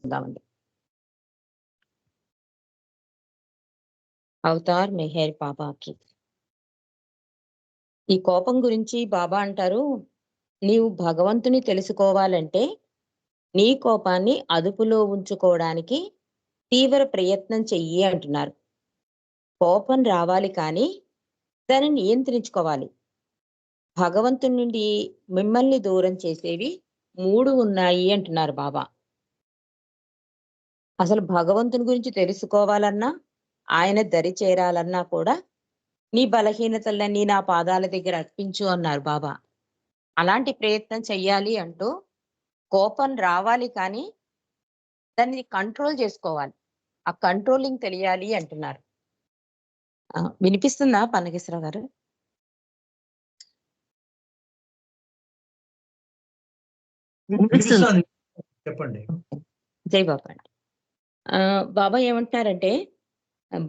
ఉందామండి. Avatar Meher బాబాకి. ఈ కోపం గురించి బాబా అంటారు, నీవు భగవంతుని తెలుసుకోవాలంటే, నీ కోపాన్ని అదుపులో ఉంచుకోవడానికి తీవ్ర ప్రయత్నం చెయ్యి అంటున్నారు. కోపం రావాలి కానీ, దాన్ని నియంత్రించుకోవాలి. భగవంతుని నుండి మిమ్మల్ని దూరం చేసేవి 3 ఉన్నాయి అంటున్నారు బాబా. అసలు భగవంతుని గురించి తెలుసుకోవాలన్నా, ఆయన దరి చేరాలన్నా కూడా నీ బలహీనతలన్నీ నా పాదాల దగ్గర అర్పించు అన్నారు బాబా. అలాంటి ప్రయత్నం చెయ్యాలి అంటూ కోపం రావాలి కానీ దాన్ని కంట్రోల్ చేసుకోవాలి. ఆ కంట్రోలింగ్ తెలియాలి అంటున్నారు. వినిపిస్తుందా పన్నగేశ్వరరావు గారు? వినిపిస్తుంది. వినిపిస్తోంది. చెప్పండి. జై బాబా అండి. బాబా ఏమంటున్నారంటే,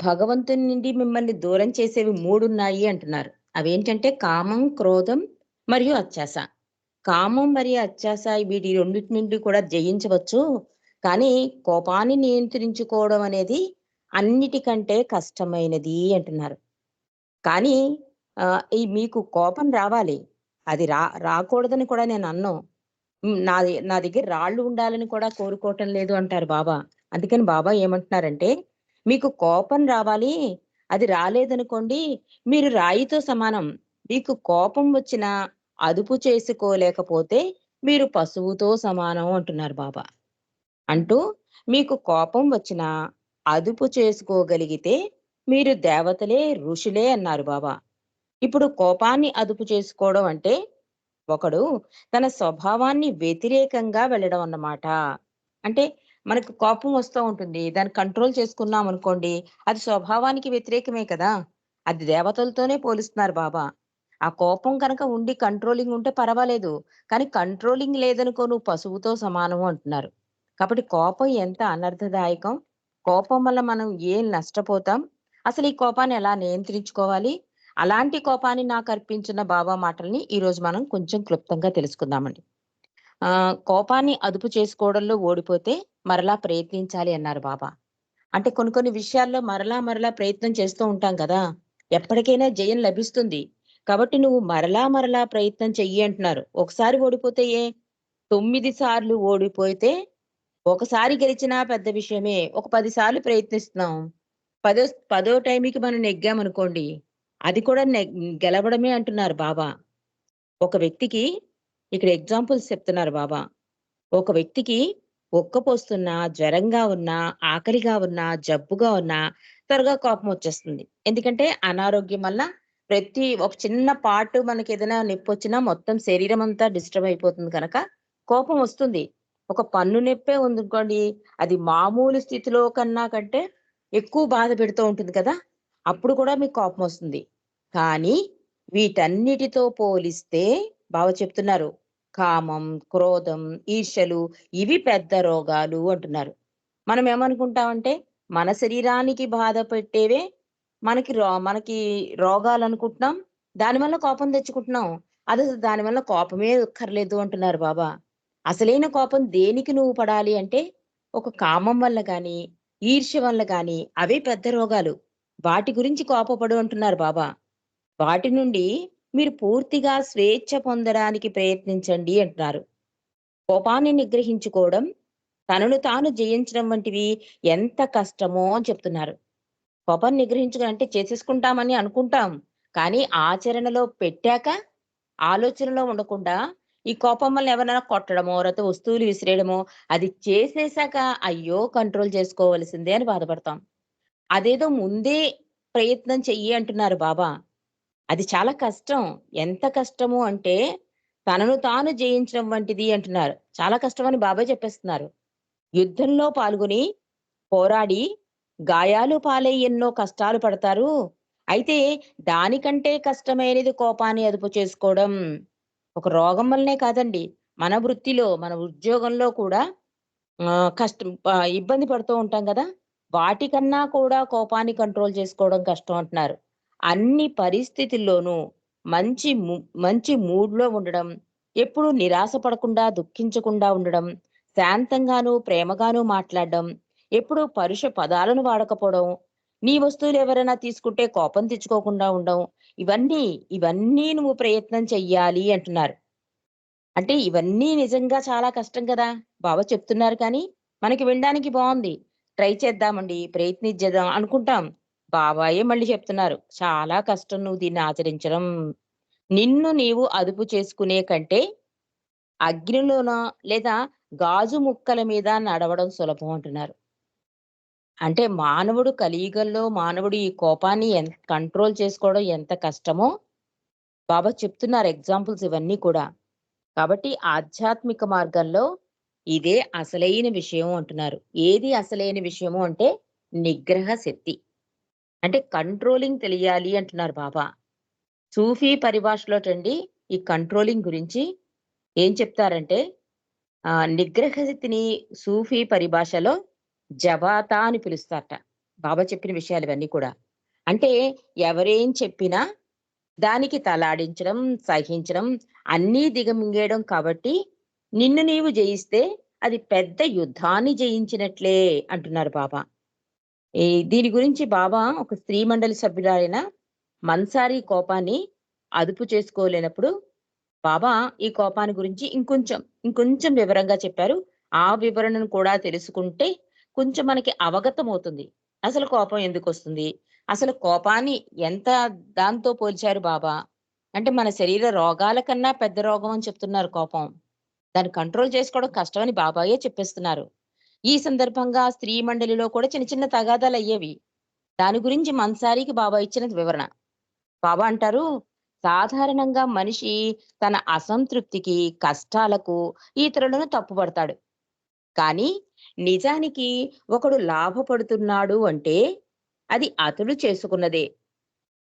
భగవంతుని నుండి మిమ్మల్ని దూరం చేసేవి 3 ఉన్నాయి అంటున్నారు. అవేంటంటే కామం, క్రోధం మరియు అత్యాస. కామం మరియు అత్యాస వీటి రెండిటి నుండి కూడా జయించవచ్చు. కానీ కోపాన్ని నియంత్రించుకోవడం అనేది అన్నిటికంటే కష్టమైనది అంటున్నారు. కానీ ఈ మీకు కోపం రావాలి. అది రాకూడదని కూడా నేను అనను. నా దగ్గర రాళ్ళు ఉండాలని కూడా కోరుకోవటం లేదు అంటారు బాబా. అందుకని బాబా ఏమంటున్నారంటే, మీకు కోపం రావాలి. అది రాలేదనుకోండి, మీరు రాయితో సమానం. మీకు కోపం వచ్చినా అదుపు చేసుకోలేకపోతే మీరు పశువుతో సమానం అంటున్నారు బాబా. అంటూ మీకు కోపం వచ్చినా అదుపు చేసుకోగలిగితే మీరు దేవతలే, ఋషులే అన్నారు బాబా. ఇప్పుడు కోపాన్ని అదుపు చేసుకోవడం అంటే ఒకడు తన స్వభావాన్ని వ్యతిరేకంగా వెళ్ళడం అన్నమాట. అంటే మనకు కోపం వస్తూ ఉంటుంది. దాన్ని కంట్రోల్ చేసుకున్నాం అనుకోండి, అది స్వభావానికి వ్యతిరేకమే కదా! అది దేవతలతోనే పోలుస్తున్నారు బాబా. ఆ కోపం కనుక ఉండి కంట్రోలింగ్ ఉంటే పర్వాలేదు. కానీ కంట్రోలింగ్ లేదనుకో నువ్వు పశువుతో సమానము అంటున్నారు. కాబట్టి కోపం ఎంత అనర్థదాయకం. కోపం వల్ల మనం ఏం నష్టపోతాం. అసలు ఈ కోపాన్ని ఎలా నియంత్రించుకోవాలి? అలాంటి కోపాన్ని నాకర్పించిన బాబా మాటల్ని ఈరోజు మనం కొంచెం క్లుప్తంగా తెలుసుకుందామండి. కోపాన్ని అదుపు చేసుకోవడంలో ఓడిపోతే మరలా ప్రయత్నించాలి అన్నారు బాబా. అంటే కొన్ని కొన్ని విషయాల్లో మరలా మరలా ప్రయత్నం చేస్తూ ఉంటాం కదా! ఎప్పటికైనా జయం లభిస్తుంది. కాబట్టి నువ్వు మరలా మరలా ప్రయత్నం చెయ్యి అంటున్నారు. ఒకసారి ఓడిపోతే 9 సార్లు ఓడిపోతే ఒకసారి గెలిచినా పెద్ద విషయమే. ఒక 10 సార్లు ప్రయత్నిస్తున్నాం. పదో పదో టైంకి మనం నెగ్గామనుకోండి, అది కూడా గెలవడమే అంటున్నారు బాబా. ఒక వ్యక్తికి ఇక్కడ ఎగ్జాంపుల్స్ చెప్తున్నారు బాబా. ఒక వ్యక్తికి ఉక్కపోస్తున్నా, జ్వరంగా ఉన్నా, ఆకలిగా ఉన్నా, జబ్బుగా ఉన్నా త్వరగా కోపం వచ్చేస్తుంది. ఎందుకంటే అనారోగ్యం వల్ల ఒక చిన్న పార్ట్ మనకేదైనా నొప్పొచ్చినా మొత్తం శరీరం అంతా డిస్టర్బ్ అయిపోతుంది కనుక కోపం వస్తుంది. ఒక పన్ను నొప్పే ఉందనుకోండి, అది మామూలు స్థితిలో కంటే ఎక్కువ బాధ పెడుతూ ఉంటుంది కదా! అప్పుడు కూడా మీకు కోపం వస్తుంది. కానీ వీటన్నిటితో పోలిస్తే బావ చెప్తున్నారు. కామం, క్రోధం, ఈర్ష్యలు ఇవి పెద్ద రోగాలు అంటున్నారు. మనం ఏమనుకుంటామంటే మన శరీరానికి బాధ పెట్టేవే మనకి రోగాలనుకుంటున్నాం. దానివల్ల కోపం తెచ్చుకుంటున్నాం. అదసలు దానివల్ల కోపమే అక్కర్లేదు అంటున్నారు బాబా. అసలైన కోపం దేనికి నువ్వు పడాలి అంటే ఒక కామం వల్ల గాని, ఈర్ష్య వల్ల గాని అవే పెద్ద రోగాలు. వాటి గురించి కోపపడు అంటున్నారు బాబా. వాటి నుండి మీరు పూర్తిగా స్వేచ్ఛ పొందడానికి ప్రయత్నించండి అంటున్నారు. కోపాన్ని నిగ్రహించుకోవడం, తనను తాను జయించడం వంటివి ఎంత కష్టమో అని చెప్తున్నారు. కోపాన్ని అంటే చేసేసుకుంటామని అనుకుంటాం. కానీ ఆచరణలో పెట్టాక ఆలోచనలో ఉండకుండా ఈ కోపం వల్ల ఎవరైనా కొట్టడమో, లేకపోతే వస్తువులు విసిరేయడమో అది చేసేసాక అయ్యో! కంట్రోల్ చేసుకోవాల్సిందే అని బాధపడతాం. అదేదో ముందే ప్రయత్నం చెయ్యి అంటున్నారు బాబా. అది చాలా కష్టం. ఎంత కష్టము అంటే, తనను తాను జయించడం వంటిది అంటున్నారు. చాలా కష్టమని బాబాయ్ చెప్పేస్తున్నారు. యుద్ధంలో పాల్గొని, పోరాడి, గాయాలు పాలై ఎన్నో కష్టాలు పడతారు. అయితే దానికంటే కష్టమైనది కోపాన్ని అదుపు చేసుకోవడం. ఒక రోగం వల్లనే కాదండి. మన వృత్తిలో, మన ఉద్యోగంలో కూడా ఇబ్బంది పడుతూ ఉంటాం గదా! వాటికన్నా కూడా కోపాన్ని కంట్రోల్ చేసుకోవడం కష్టం అంటున్నారు. అన్ని పరిస్థితుల్లోనూ మంచి ము మంచి మూడ్‌లో ఉండడం, ఎప్పుడూ నిరాశ పడకుండా, దుఃఖించకుండా ఉండడం, శాంతంగాను, ప్రేమగాను మాట్లాడడం, ఎప్పుడూ పరుష పదాలను వాడకపోవడం, నీ వస్తువులు ఎవరైనా తీసుకుంటే కోపం తెచ్చుకోకుండా ఉండడం, ఇవన్నీ, ఇవన్నీ నువ్వు ప్రయత్నం చెయ్యాలి అంటున్నారు. అంటే ఇవన్నీ నిజంగా చాలా కష్టం కదా! బావ చెప్తున్నారు కానీ, మనకి వినడానికి బావుంది. ట్రై చేద్దామండి, ప్రయత్నించేద్దాం అనుకుంటాం. బాబాయే మళ్ళీ చెప్తున్నారు. చాలా కష్టం నువ్వు దీన్ని ఆచరించడం. నిన్ను నీవు అదుపు చేసుకునే కంటే, అగ్నిలోన లేదా గాజు ముక్కల మీద నడవడం సులభం అంటున్నారు. అంటే మానవుడు కలియుగంలో మానవుడు ఈ కోపాన్ని కంట్రోల్ చేసుకోవడం ఎంత కష్టమో బాబా చెప్తున్నారు ఎగ్జాంపుల్స్ ఇవన్నీ కూడా. కాబట్టి ఆధ్యాత్మిక మార్గంలో ఇదే అసలైన విషయం అంటున్నారు. ఏది అసలైన విషయము అంటే నిగ్రహ శక్తి. అంటే కంట్రోలింగ్ తెలియాలి అంటున్నారు బాబా. సూఫీ పరిభాషలోటండి ఈ కంట్రోలింగ్ గురించి ఏం చెప్తారంటే నిగ్రహ శక్తిని సూఫీ పరిభాషలో జబాతా అని పిలుస్తారట. బాబా చెప్పిన విషయాలు ఇవన్నీ కూడా. అంటే ఎవరేం చెప్పినా దానికి తలాడించడం, సహించడం, అన్నీ దిగమింగేయడం కాబట్టి, నిన్ను నీవు జయిస్తే అది పెద్ద యుద్ధాన్ని జయించినట్లే అంటున్నారు బాబా. దీని గురించి బాబా ఒక స్త్రీ మండలి సభ్యురాలైన మన్సారి కోపాన్ని అదుపు చేసుకోలేనప్పుడు, బాబా ఈ కోపాన్ని గురించి ఇంకొంచెం వివరంగా చెప్పారు. ఆ వివరణను కూడా తెలుసుకుంటే కొంచెం మనకి అవగతమవుతుంది. అసలు కోపం ఎందుకొస్తుంది? అసలు కోపాన్ని ఎంత దాంతో పోల్చారు బాబా? అంటే మన శరీర రోగాల కన్నా పెద్ద రోగం అని చెప్తున్నారు కోపం. దాన్ని కంట్రోల్ చేసుకోవడం కష్టమని బాబాయే చెప్పేస్తున్నారు. ఈ సందర్భంగా స్త్రీ మండలిలో కూడా చిన్న చిన్న తగాదాలయ్యేవి. దాని గురించి మన్సారికి బాబా ఇచ్చిన వివరణ. బాబా అంటారు, సాధారణంగా మనిషి తన అసంతృప్తికి, కష్టాలకు ఇతరులను తప్పుపడతాడు. కానీ నిజానికి ఒకడు లాభపడుతున్నాడు అంటే అది అతడు చేసుకున్నదే.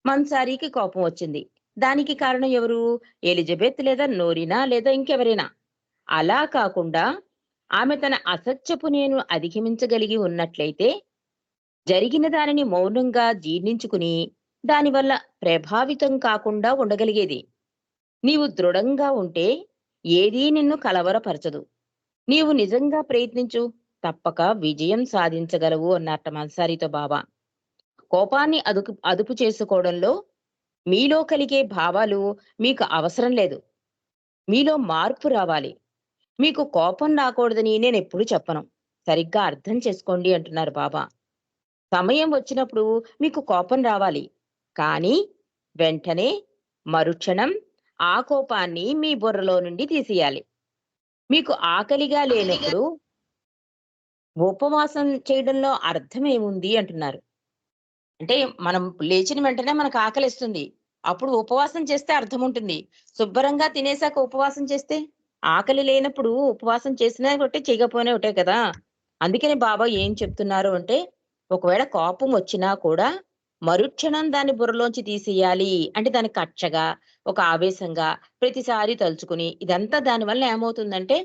మన్సారికి కోపం వచ్చింది. దానికి కారణం ఎవరు? ఎలిజబెత్ లేదా నోరినా లేదా ఇంకెవరైనా. అలా కాకుండా ఆమె తన అసత్యపు నేను అధిగమించగలిగి ఉన్నట్లయితే జరిగిన దానిని మౌనంగా జీర్ణించుకుని దానివల్ల ప్రభావితం కాకుండా ఉండగలిగేది. నీవు దృఢంగా ఉంటే ఏదీ నిన్ను కలవరపరచదు. నీవు నిజంగా ప్రయత్నించు, తప్పక విజయం సాధించగలవు అన్నట్ట మన్సారితో బాబా. కోపాన్ని అదుపు చేసుకోవడంలో మీలో కలిగే భావాలు మీకు అవసరం లేదు. మీలో మార్పు రావాలి. మీకు కోపం రాకూడదని నేనెప్పుడు చెప్పను. సరిగ్గా అర్థం చేసుకోండి అంటున్నారు బాబా. సమయం వచ్చినప్పుడు మీకు కోపం రావాలి. కానీ వెంటనే మరుక్షణం ఆ కోపాన్ని మీ బుర్రలో నుండి తీసేయాలి. మీకు ఆకలిగా లేనప్పుడు ఉపవాసం చేయడంలో అర్థమేముంది అంటున్నారు. అంటే మనం లేచిన వెంటనే మనకు ఆకలేస్తుంది. అప్పుడు ఉపవాసం చేస్తే అర్థముంటుంది. శుభ్రంగా తినేసాక ఉపవాసం చేస్తే, ఆకలి లేనప్పుడు ఉపవాసం చేసినా ఒకటే, చేయకపోయినా ఒకటే కదా! అందుకని బాబా ఏం చెప్తున్నారు అంటే, ఒకవేళ కోపం వచ్చినా కూడా మరుక్షణం దాన్ని బుర్రలోంచి తీసేయాలి. అంటే దాన్ని కక్షగా, ఒక ఆవేశంగా ప్రతిసారి తలుచుకుని ఇదంతా దానివల్ల ఏమవుతుందంటే,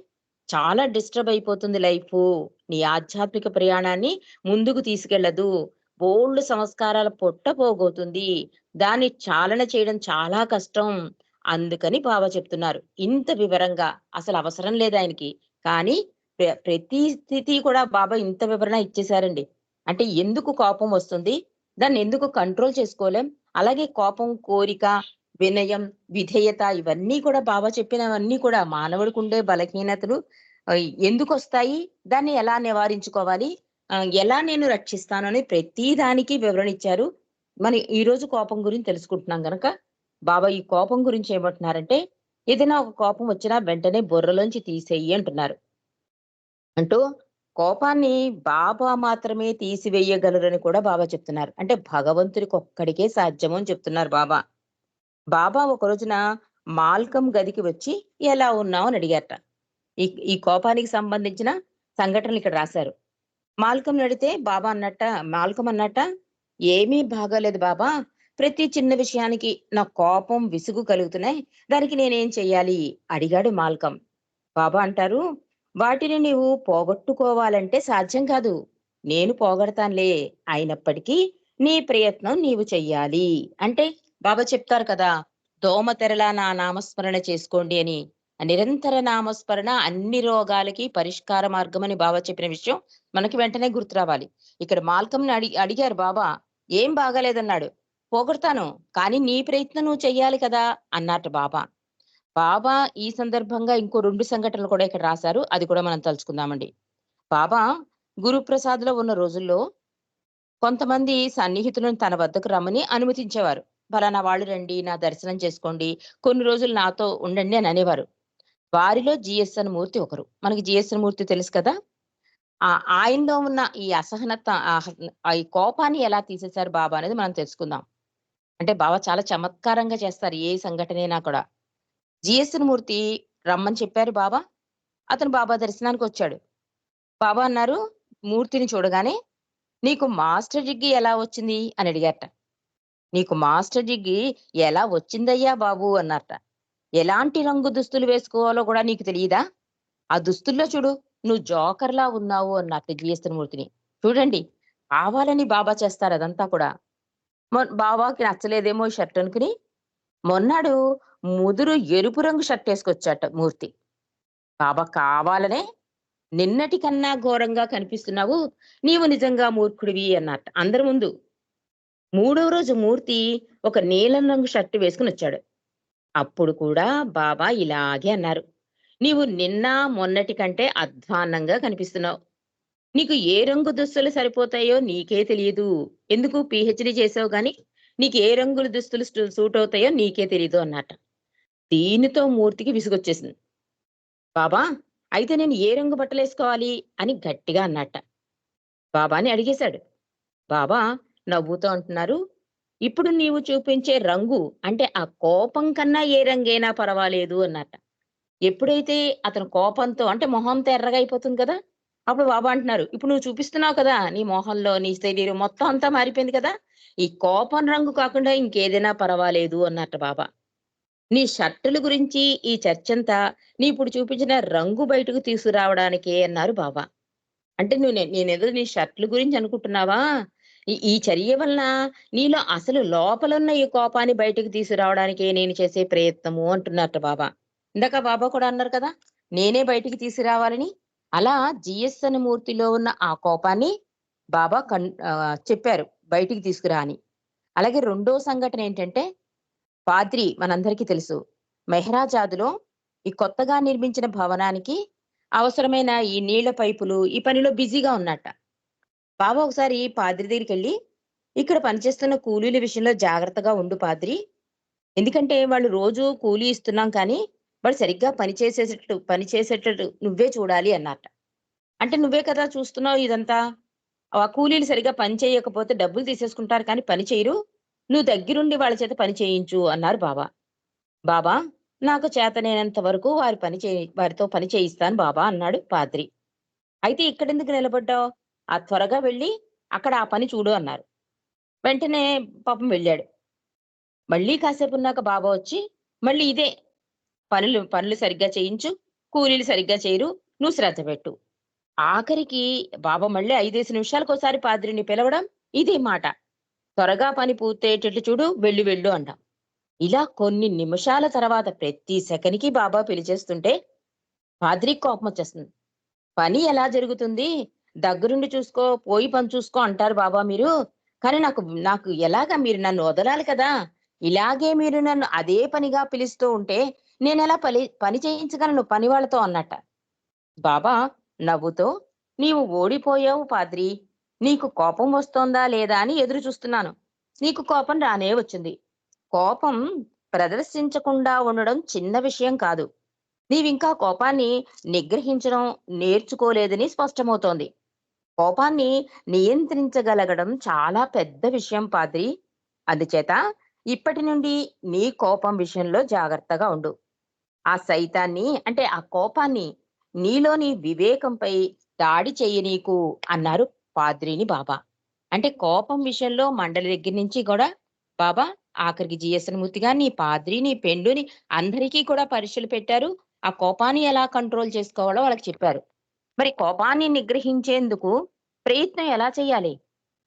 చాలా డిస్టర్బ్ అయిపోతుంది లైఫు. నీ ఆధ్యాత్మిక ప్రయాణాన్ని ముందుకు తీసుకెళ్ళదు. బోలెడు సంస్కారాల పొట్ట పోగవుతుంది. దాన్ని చాలన చేయడం చాలా కష్టం. అందుకని బాబా చెప్తున్నారు. ఇంత వివరంగా అసలు అవసరం లేదాయనకి. కానీ ప్రతి స్థితి కూడా బాబా ఇంత వివరణ ఇచ్చేసారండి. అంటే ఎందుకు కోపం వస్తుంది? దాన్నెందుకు కంట్రోల్ చేసుకోలేం? అలాగే కోపం, కోరిక, వినయం, విధేయత ఇవన్నీ కూడా బాబా చెప్పినవన్నీ కూడా మానవుడికుండే బలహీనతలు ఎందుకొస్తాయి? దాన్ని ఎలా నివారించుకోవాలి? ఎలా నేను రక్షిస్తాను అని ప్రతి దానికి వివరణ ఇచ్చారు. మరి ఈరోజు కోపం గురించి తెలుసుకుంటున్నాం గనక, బాబా ఈ కోపం గురించి ఏమంటున్నారంటే, ఏదైనా ఒక కోపం వచ్చినా వెంటనే బుర్రలోంచి తీసేయి అంటున్నారు. అంటూ కోపాన్ని బాబా మాత్రమే తీసివేయగలరని కూడా బాబా చెప్తున్నారు. అంటే భగవంతుడికొక్కడికే సాధ్యము అని చెప్తున్నారు బాబా. బాబా ఒక రోజున మాల్కం గదికి వచ్చి, "ఎలా ఉన్నావు?" అని అడిగారట. ఈ ఈ కోపానికి సంబంధించిన సంఘటనలు ఇక్కడ రాశారు. మాల్కం అన్నట్ట, "ఏమీ బాగాలేదు బాబా. ప్రతి చిన్న విషయానికి నాకు కోపం, విసుగు కలుగుతున్నాయి. దానికి నేనేం చెయ్యాలి?" అడిగాడు మాల్కం. బాబా అంటారు, "వాటిని నీవు పోగొట్టుకోవాలంటే సాధ్యం కాదు. నేను పోగొడతానులే. అయినప్పటికీ నీ ప్రయత్నం నీవు చెయ్యాలి." అంటే బాబా చెప్తారు కదా! "దోమతెరలా నా నామస్మరణ చేసుకోండి" అని. నిరంతర నామస్మరణ అన్ని రోగాలకి పరిష్కార మార్గమని బాబా చెప్పిన విషయం మనకి వెంటనే గుర్తు రావాలి. ఇక్కడ మాల్కంని అడిగారు బాబా, "ఏం బాగాలేదన్నాడు." "పోగొడతాను. కానీ నీ ప్రయత్నం నువ్వు చెయ్యాలి కదా!" అన్నట్టు బాబా. బాబా ఈ సందర్భంగా ఇంకో 2 సంఘటనలు కూడా ఇక్కడ రాశారు. అది కూడా మనం తలుచుకుందామండి. బాబా గురుప్రసాద్‌లో ఉన్న రోజుల్లో కొంతమంది సన్నిహితులను తన వద్దకు రమ్మని అనుమతించేవారు. "పలానా వాళ్ళు రండి, నా దర్శనం చేసుకోండి, కొన్ని రోజులు నాతో ఉండండి" అని అనేవారు. వారిలో జీఎస్ఎన్ మూర్తి ఒకరు. మనకి జీఎస్ఎన్ మూర్తి తెలుసు కదా! ఆయనలో ఉన్న ఈ అసహనత ఈ కోపాన్ని ఎలా తీసేశారు బాబా అనేది మనం తెలుసుకుందాం. అంటే బాబా చాలా చమత్కారంగా చేస్తారు ఏ సంఘటనైనా కూడా. జీఎస్ఎన్ మూర్తి రమ్మని చెప్పారు బాబా. అతను బాబా దర్శనానికొచ్చాడు. బాబా అన్నారు మూర్తిని చూడగానే, "నీకు మాస్టర్ డిగ్రీ ఎలా వచ్చింది?" అని అడిగారట. "నీకు మాస్టర్ డిగ్రీ ఎలా వచ్చిందయ్యా బాబు" అన్నారట. "ఎలాంటి రంగు దుస్తులు వేసుకోవాలో గూడా నీకు తెలీదా? ఆ దుస్తుల్లో చూడు, నువ్వు జోకర్‌లా ఉన్నావు" అన్నట్టు జీఎస్‌ఎన్ మూర్తిని. చూడండి, కావాలని బాబా చేస్తారు అదంతా కూడా. బాబాకి నచ్చలేదేమో ఈ షర్ట్ అనుకుని, మొన్నాడు ముదురు ఎరుపు రంగు షర్ట్ ఏసుకొచ్చాట మూర్తి. బాబా కావాలనే "నిన్నటి కన్నా ఘోరంగా కనిపిస్తున్నావు. నీవు నిజంగా మూర్ఖుడివి" అన్నట్ట అందరి ముందు. మూడో రోజు మూర్తి ఒక నీలం రంగు షర్ట్ వేసుకొనొచ్చాడు. అప్పుడు కూడా బాబా ఇలాగే అన్నారు. "నీవు నిన్న, మొన్నటి కంటే అధ్వాన్నంగా కనిపిస్తున్నావు. నీకు ఏ రంగు దుస్తులు సరిపోతాయో నీకే తెలియదు. ఎందుకు పీహెచ్‌డీ చేసావు గానీ, నీకు ఏ రంగుల దుస్తులు సూట్ అవుతాయో నీకే తెలీదు" అన్నట్ట. దీనితో మూర్తికి విసుగొచ్చేసింది. "బాబా, అయితే నేను ఏ రంగు బట్టలేసుకోవాలి?" అని గట్టిగా అన్నట్ట. బాబాని అడిగేశాడు. బాబా నవ్వుతూ అంటున్నారు, "ఇప్పుడు నీవు చూపించే రంగు అంటే ఆ కోపం కన్నా ఏ రంగైనా పర్వాలేదు" అన్నట్ట. ఎప్పుడైతే అతను కోపంతో అంటే మొహంతో ఎర్రగా అయిపోతుంది కదా! అప్పుడు బాబా అంటున్నారు, "ఇప్పుడు నువ్వు చూపిస్తున్నావు కదా! నీ మొహంలో, నీ శరీరం మొత్తం అంతా మారిపోయింది కదా! ఈ కోపం రంగు కాకుండా ఇంకేదైనా పర్వాలేదు" అన్నట్టు బాబా. "నీ షర్టుల గురించి ఈ చర్చంతా నీ ఇప్పుడు చూపించిన రంగు బయటకు తీసుకురావడానికే" అన్నారు బాబా. అంటే నువ్వు నేనేదో నీ షర్టుల గురించి అనుకుంటున్నావా? ఈ ఈ చర్య వలన నీలో అసలు లోపలున్న ఈ కోపాన్ని బయటకు తీసుకురావడానికే నేను చేసే ప్రయత్నము అంటున్నారట బాబా. ఇందాక బాబా కూడా అన్నారు కదా! నేనే బయటికి తీసుకురావాలని. అలా జీఎస్ఎన్ మూర్తిలో ఉన్న ఆ కోపాన్ని బాబా చెప్పారు బయటికి తీసుకురా అని. అలాగే రెండో సంఘటన ఏంటంటే, పాద్రి మనందరికీ తెలుసు. మెహ్రాజాద్‌లో ఈ కొత్తగా నిర్మించిన భవనానికి అవసరమైన ఈ నీళ్ల పైపులు ఈ పనిలో బిజీగా ఉన్నట్ట. బాబా ఒకసారి పాద్రి దగ్గరికెళ్ళి, "ఇక్కడ పనిచేస్తున్న కూలీల విషయంలో జాగ్రత్తగా ఉండు పాద్రి. ఎందుకంటే వాళ్ళు రోజు కూలీ ఇస్తున్నాం కానీ, వాళ్ళు సరిగ్గా పని చేసేటట్టు నువ్వే చూడాలి" అన్నారట. "అంటే నువ్వే కదా చూస్తున్నావు ఇదంతా. ఆ కూలీలు సరిగ్గా పని చేయకపోతే డబ్బులు తీసేసుకుంటారు కానీ పని చేయరు. నువ్వు దగ్గరుండి వాళ్ళ చేత పని చేయించు" అన్నారు బాబా. "బాబా, నాకు చేతనైనంత వరకు వారితో పని చేయిస్తాను బాబా" అన్నాడు పాద్రి. "అయితే ఇక్కడెందుకు నిలబడ్డావు? త్వరగా వెళ్ళి అక్కడ ఆ పని చూడు" అన్నారు. వెంటనే పాపం వెళ్ళాడు. మళ్ళీ కాసేపున్నాక బాబా వచ్చి, "మళ్ళీ ఇదే పనులు పనులు సరిగ్గా చేయించు, కూలీలు సరిగ్గా చేయరు, నువ్వు శ్రద్ధ పెట్టు." ఆఖరికి బాబా మళ్ళీ 5, 5 నిమిషాలకోసారి పాద్రిని పిలవడం ఇదే మాట. "త్వరగా పని పూర్తయ్యేటట్లు చూడు, వెళ్ళు వెళ్ళు" అంటాం. ఇలా కొన్ని నిమిషాల తర్వాత ప్రతి సెకనుకి బాబా పిలిచేస్తుంటే పాద్రికి కోపమొచ్చేస్తుంది. "పని ఎలా జరుగుతుంది? దగ్గరుండి చూసుకో, పోయి పని చూసుకో అంటారు బాబా మీరు. కానీ నాకు నాకు ఎలాగా మీరు నన్ను వదలాలి కదా! ఇలాగే మీరు నన్ను అదే పనిగా పిలుస్తూ ఉంటే నేనెలా పని చేయించగలను పనివాళ్ళతో" అన్నట్ట. బాబా నవ్వుతూ, "నీవు ఓడిపోయావు పాద్రీ. నీకు కోపం వస్తోందా లేదా అని ఎదురు చూస్తున్నాను. నీకు కోపం రానే వచ్చింది. కోపం ప్రదర్శించకుండా ఉండడం చిన్న విషయం కాదు. నీవింకా కోపాన్ని నిగ్రహించడం నేర్చుకోలేదని స్పష్టమవుతోంది. కోపాన్ని నియంత్రించగలగడం చాలా పెద్ద విషయం పాద్రి. అందుచేత ఇప్పటి నుండి నీ కోపం విషయంలో జాగ్రత్తగా ఉండు. ఆ సైతాన్ని అంటే ఆ కోపాన్ని నీలోని వివేకంపై దాడి చెయ్యనీకు" అన్నారు పాద్రిని బాబా. అంటే కోపం విషయంలో మండలి దగ్గర నుంచి కూడా బాబా ఆఖరికి జీఎస్ఎన్ మూర్తి గారిని, పాద్రిని, పెండుని అందరికీ కూడా పరీక్షలు పెట్టారు. ఆ కోపాన్ని ఎలా కంట్రోల్ చేసుకోవాలో వాళ్ళకి చెప్పారు. మరి కోపాన్ని నిగ్రహించేందుకు ప్రయత్నం ఎలా చేయాలి?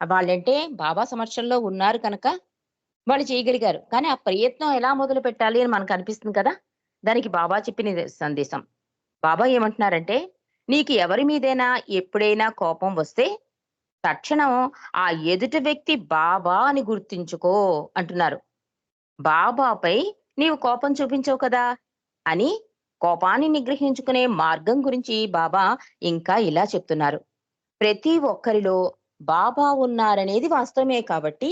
వాళ్ళంటే బాబా సమక్షంలో ఉన్నారు కనుక వాళ్ళు చేయగలిగారు. కానీ ఆ ప్రయత్నం ఎలా మొదలుపెట్టాలి అని మనకనిపిస్తుంది కదా! దానికి బాబా చెప్పిన సందేశం. బాబా ఏమంటున్నారంటే, "నీకు ఎవరి మీదైనా ఎప్పుడైనా కోపం వస్తే తక్షణం ఆ ఎదుటి వ్యక్తి బాబా అని గుర్తుంచుకో" అంటున్నారు. బాబాపై నీవు కోపం చూపించవు కదా అని కోపాన్ని నిగ్రహించుకునే మార్గం గురించి బాబా ఇంకా ఇలా చెప్తున్నారు. ప్రతి ఒక్కరిలో బాబా ఉన్నారనేది వాస్తవమే కాబట్టి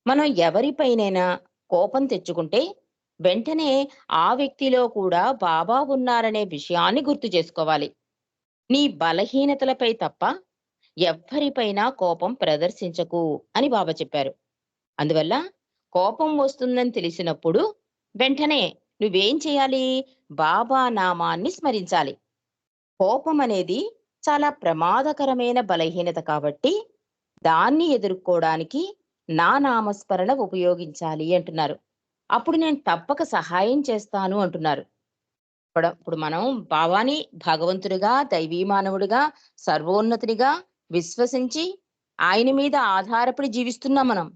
మనం ఎవరిపైనైనా కోపం తెచ్చుకుంటే వెంటనే ఆ వ్యక్తిలో కూడా బాబా ఉన్నారనే విషయాన్ని గుర్తు చేసుకోవాలి. నీ బలహీనతలపై తప్ప ఎవ్వరిపైనా కోపం ప్రదర్శించకు అని బాబా చెప్పారు. అందువల్ల కోపం వస్తుందని తెలిసినప్పుడు వెంటనే నువ్వేం చేయాలి? బాబా నామాన్ని స్మరించాలి. కోపం అనేది చాలా ప్రమాదకరమైన బలహీనత కాబట్టి దాన్ని ఎదుర్కోవడానికి నా నామస్మరణ ఉపయోగించాలి అంటున్నారు. అప్పుడు నేను తప్పక సహాయం చేస్తాను అంటున్నారు. ఇప్పుడు మనం భావాన్ని భగవంతుడిగా, దైవీ మానవుడిగా, సర్వోన్నతుడిగా విశ్వసించి ఆయన మీద ఆధారపడి జీవిస్తున్నాం మనం.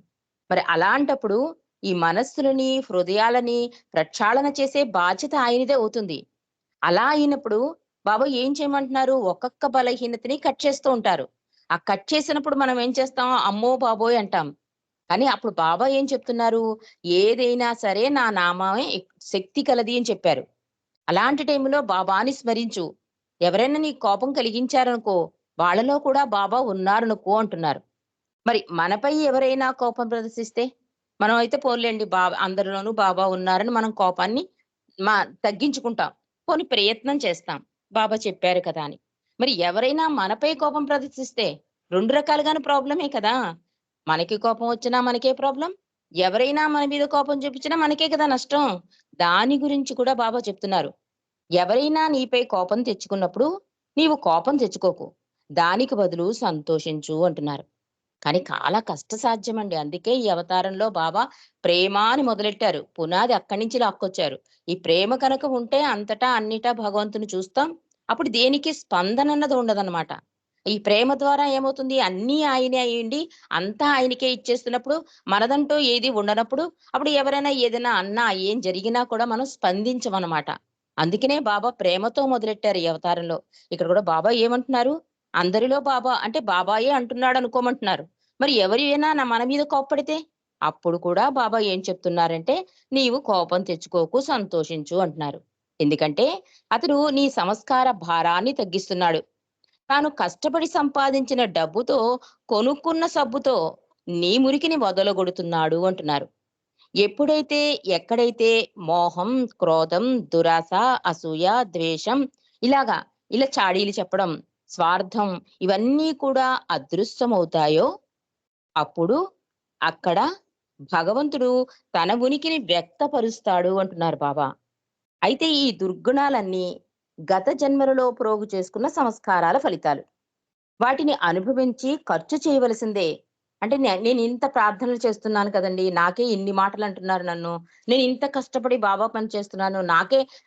మరి అలాంటప్పుడు ఈ మనస్సులని, హృదయాలని ప్రక్షాళన చేసే బాధ్యత ఆయనదే అవుతుంది. అలా అయినప్పుడు బాబా ఏం చేయమంటున్నారు? ఒక్కొక్క బలహీనతని కట్ చేస్తూ ఉంటారు. ఆ కట్ చేసినప్పుడు మనం ఏం చేస్తాం? అమ్మో బాబోయ్! అంటాం. కానీ అప్పుడు బాబా ఏం చెప్తున్నారు? ఏదైనా సరే నా నామమే శక్తి కలది అని చెప్పారు. అలాంటి టైంలో బాబాని స్మరించు. ఎవరైనా నీకు కోపం కలిగించారనుకో, వాళ్ళలో కూడా బాబా ఉన్నారనుకో అంటున్నారు. మరి మనపై ఎవరైనా కోపం ప్రదర్శిస్తే, మనం అయితే పోన్లెండి అందరిలోనూ బాబా ఉన్నారని మనం కోపాన్ని మా తగ్గించుకుంటాం. పోనీ ప్రయత్నం చేస్తాం. బాబా చెప్పారు కదా అని. మరి ఎవరైనా మనపై కోపం ప్రదర్శిస్తే 2 రకాలుగాను ప్రాబ్లమే కదా! మనకి కోపం వచ్చినా మనకే ప్రాబ్లమ్. ఎవరైనా మన మీద కోపం చూపించినా మనకే కదా నష్టం. దాని గురించి కూడా బాబా చెప్తున్నారు. ఎవరైనా నీపై కోపం తెచ్చుకున్నప్పుడు నీవు కోపం తెచ్చుకోకు. దానికి బదులు సంతోషించు అంటున్నారు. కానీ చాలా కష్టసాధ్యమండి. అందుకే ఈ అవతారంలో బాబా ప్రేమ అని మొదలెట్టారు. పునాది అక్కడి నుంచి లాక్కొచ్చారు. ఈ ప్రేమ కనుక ఉంటే అంతటా అన్నిటా భగవంతుని చూస్తాం. అప్పుడు దేనికి స్పందన అన్నది ఉండదనమాట. ఈ ప్రేమ ద్వారా ఏమవుతుంది? అన్నీ ఆయనే అయ్యుండి అంతా ఆయనకే ఇచ్చేస్తున్నప్పుడు మనదంటూ ఏది ఉండనప్పుడు అప్పుడు ఎవరైనా ఏదైనా అన్నా, ఏం జరిగినా కూడా మనం స్పందించమనమాట. అందుకనే బాబా ప్రేమతో మొదలెట్టారు ఈ అవతారంలో. ఇక్కడ కూడా బాబా ఏమంటున్నారు? అందరిలో బాబా అంటే బాబాయే అంటున్నాడు అనుకోమంటున్నారు. మరి ఎవరైనా మన మీద కోప్పడితే? అప్పుడు కూడా బాబా ఏం చెప్తున్నారంటే, "నీవు కోపం తెచ్చుకోకు, సంతోషించు" అంటున్నారు. ఎందుకంటే, అతడు నీ సంస్కార భారాన్ని తగ్గిస్తున్నాడు. తాను కష్టపడి సంపాదించిన డబ్బుతో, కొనుక్కున్న సబ్బుతో నీ మురికిని వదలగొడుతున్నాడు అంటున్నారు. ఎప్పుడైతే, ఎక్కడైతే మోహం, క్రోధం, దురాశ, అసూయ, ద్వేషం ఇలాగా ఇలా చాడీలు చెప్పడం, స్వార్థం ఇవన్నీ కూడా అదృశ్యమవుతాయో అప్పుడు అక్కడ భగవంతుడు తన ఉనికిని వ్యక్తపరుస్తాడు అంటున్నారు బాబా. అయితే ఈ దుర్గుణాలన్నీ గత జన్మలలో ప్రోగు చేసుకున్న సంస్కారాల ఫలితాలు. వాటిని అనుభవించి ఖర్చు చేయవలసిందే. అంటే నేనింత ప్రార్థనలు చేస్తున్నాను కదండీ! నాకే ఇన్ని మాటలంటున్నారు నన్ను. నేనింత కష్టపడి బాబా పని చేస్తున్నాను.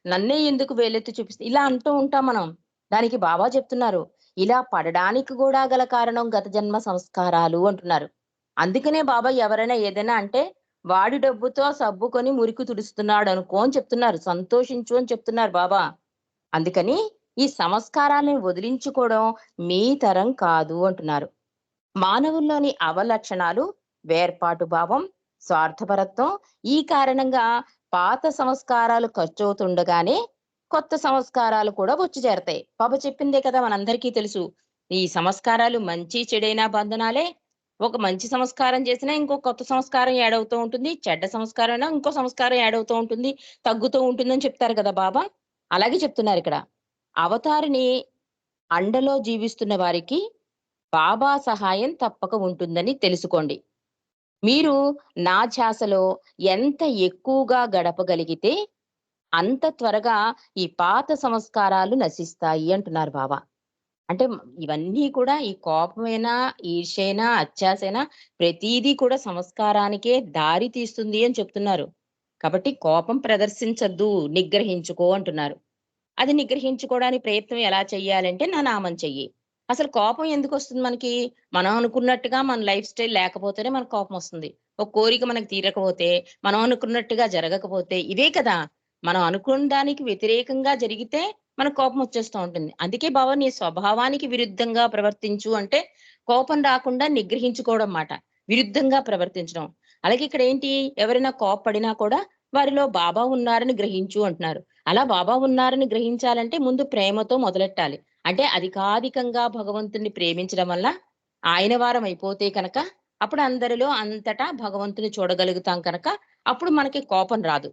నన్నే ఎందుకు వేలెత్తి ఇలా అంటూ ఉంటాం మనం. దానికి బాబా చెప్తున్నారు. ఇలా పడడానికి గూడా గల కారణం గత జన్మ సంస్కారాలు అంటున్నారు. అందుకనే బాబా ఎవరైనా ఏదైనా అంటే, వాడి డబ్బుతో సబ్బు కొని మురికి తుడుస్తున్నాడనుకో అని చెప్తున్నారు. సంతోషించు అని చెప్తున్నారు బాబా. అందుకని ఈ సంస్కారాలను వదిలించుకోవడం మీ తరం కాదు అంటున్నారు. మానవుల్లోని అవలక్షణాలు వేర్పాటు భావం, స్వార్థపరత్వం ఈ కారణంగా పాత సంస్కారాలు ఖర్చవుతుండగానే కొత్త సంస్కారాలు కూడా వచ్చి చేరతాయి. బాబా చెప్పిందే కదా మనందరికీ తెలుసు. ఈ సంస్కారాలు మంచి చెడైన బంధనాలే. ఒక మంచి సంస్కారం చేసినా ఇంకో కొత్త సంస్కారం యాడ్ అవుతూ ఉంటుంది. చెడ్డ సంస్కారం అయినా ఇంకో సంస్కారం యాడ్ అవుతూ ఉంటుంది. తగ్గుతూ ఉంటుందని చెప్తారు కదా బాబా. అలాగే చెప్తున్నారిక్కడ. అవతారిని అండలో జీవిస్తున్న వారికి బాబా సహాయం తప్పక ఉంటుందని తెలుసుకోండి. మీరు నా ధ్యాసలో ఎంత ఎక్కువగా గడపగలిగితే అంత త్వరగా ఈ పాత సంస్కారాలు నశిస్తాయి అంటున్నారు బాబా. అంటే ఇవన్నీ కూడా ఈ కోపమైనా, ఈర్ష్యైనా, అత్యాసైనా ప్రతీదీ కూడా సంస్కారానికే దారి తీస్తుంది అని చెప్తున్నారు. కాబట్టి కోపం ప్రదర్శించొద్దు, నిగ్రహించుకో అంటున్నారు. అది నిగ్రహించుకోవడానికి ప్రయత్నం ఎలా చెయ్యాలంటే, నా నామం చెయ్యి. అసలు కోపం ఎందుకొస్తుంది మనకి? మనం అనుకున్నట్టుగా మన లైఫ్ స్టైల్ లేకపోతేనే మనకు కోపమొస్తుంది. ఒక కోరిక మనకు తీరకపోతే, మనం అనుకున్నట్టుగా జరగకపోతే ఇవే కదా! మనం అనుకున్న దానికి వ్యతిరేకంగా జరిగితే మనకు కోపం వచ్చేస్తూ ఉంటుంది. అందుకే బావ నీ స్వభావానికి విరుద్ధంగా ప్రవర్తించు అంటే కోపం రాకుండా నిగ్రహించుకోవడం మాట. విరుద్ధంగా ప్రవర్తించడం. అలాగే ఇక్కడేంటి ఎవరైనా కోప్పడినా కూడా వారిలో బాబా ఉన్నారని గ్రహించు అంటున్నారు. అలా బాబా ఉన్నారని గ్రహించాలంటే ముందు ప్రేమతో మొదలెట్టాలి. అంటే అధికాధికంగా భగవంతుడిని ప్రేమించడం వల్ల ఆయన వారం అయిపోతే కనుక అప్పుడు అందరిలో అంతటా భగవంతుని చూడగలుగుతాం కనుక అప్పుడు మనకి కోపం రాదు.